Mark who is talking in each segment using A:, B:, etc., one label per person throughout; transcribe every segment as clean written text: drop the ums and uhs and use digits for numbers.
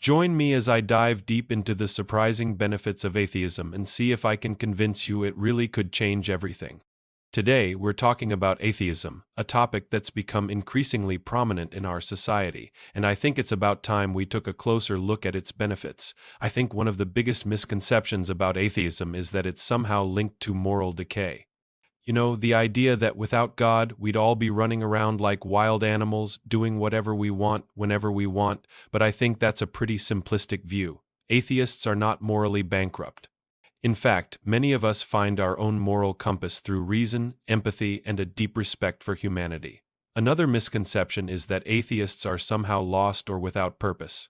A: Join me as I dive deep into the surprising benefits of atheism and see if I can convince you it really could change everything. Today, we're talking about atheism, a topic that's become increasingly prominent in our society, and I think it's about time we took a closer look at its benefits. I think one of the biggest misconceptions about atheism is that it's somehow linked to moral decay. You know, the idea that without God, we'd all be running around like wild animals, doing whatever we want, whenever we want, but I think that's a pretty simplistic view. Atheists are not morally bankrupt. In fact, many of us find our own moral compass through reason, empathy, and a deep respect for humanity. Another misconception is that atheists are somehow lost or without purpose.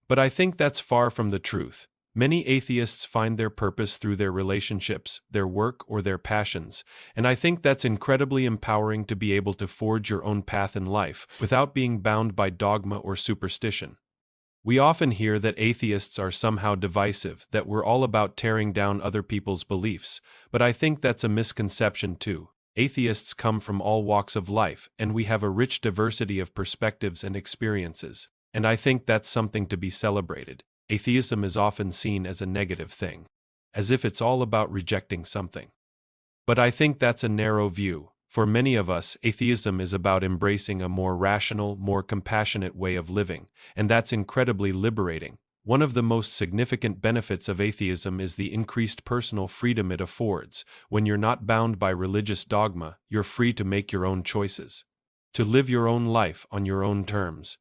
A: But I think that's far from the truth. Many atheists find their purpose through their relationships, their work, or their passions, and I think that's incredibly empowering to be able to forge your own path in life without being bound by dogma or superstition. We often hear that atheists are somehow divisive, that we're all about tearing down other people's beliefs, but I think that's a misconception too. Atheists come from all walks of life, and we have a rich diversity of perspectives and experiences, and I think that's something to be celebrated. Atheism is often seen as a negative thing, as if it's all about rejecting something. But I think that's a narrow view. For many of us, atheism is about embracing a more rational, more compassionate way of living, and that's incredibly liberating. One of the most significant benefits of atheism is the increased personal freedom it affords. When you're not bound by religious dogma, you're free to make your own choices, to live your own life on your own terms.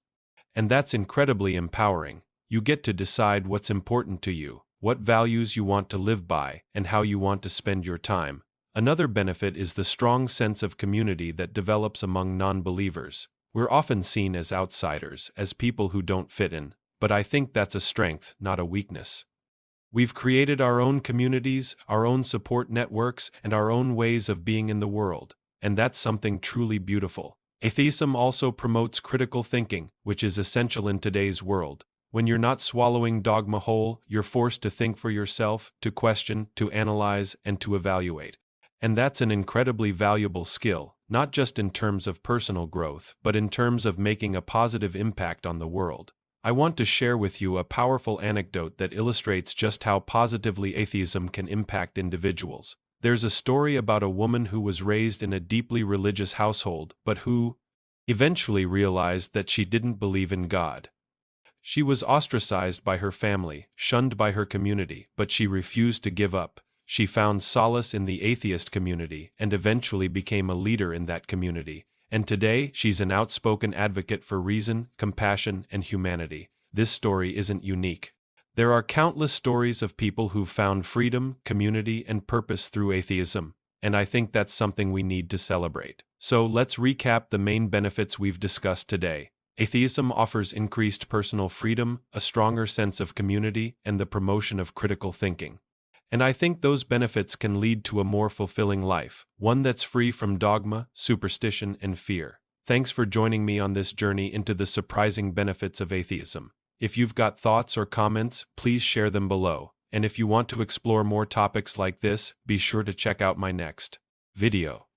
A: And that's incredibly empowering. You get to decide what's important to you, what values you want to live by, and how you want to spend your time. Another benefit is the strong sense of community that develops among non-believers. We're often seen as outsiders, as people who don't fit in, but I think that's a strength, not a weakness. We've created our own communities, our own support networks, and our own ways of being in the world, and that's something truly beautiful. Atheism also promotes critical thinking, which is essential in today's world. When you're not swallowing dogma whole, you're forced to think for yourself, to question, to analyze, and to evaluate. And that's an incredibly valuable skill, not just in terms of personal growth, but in terms of making a positive impact on the world. I want to share with you a powerful anecdote that illustrates just how positively atheism can impact individuals. There's a story about a woman who was raised in a deeply religious household, but who eventually realized that she didn't believe in God. She was ostracized by her family, shunned by her community, but she refused to give up. She found solace in the atheist community and eventually became a leader in that community. And today, she's an outspoken advocate for reason, compassion, and humanity. This story isn't unique. There are countless stories of people who've found freedom, community, and purpose through atheism, and I think that's something we need to celebrate. So let's recap the main benefits we've discussed today. Atheism offers increased personal freedom, a stronger sense of community, and the promotion of critical thinking. And I think those benefits can lead to a more fulfilling life, one that's free from dogma, superstition, and fear. Thanks for joining me on this journey into the surprising benefits of atheism. If you've got thoughts or comments, please share them below. And if you want to explore more topics like this, be sure to check out my next video.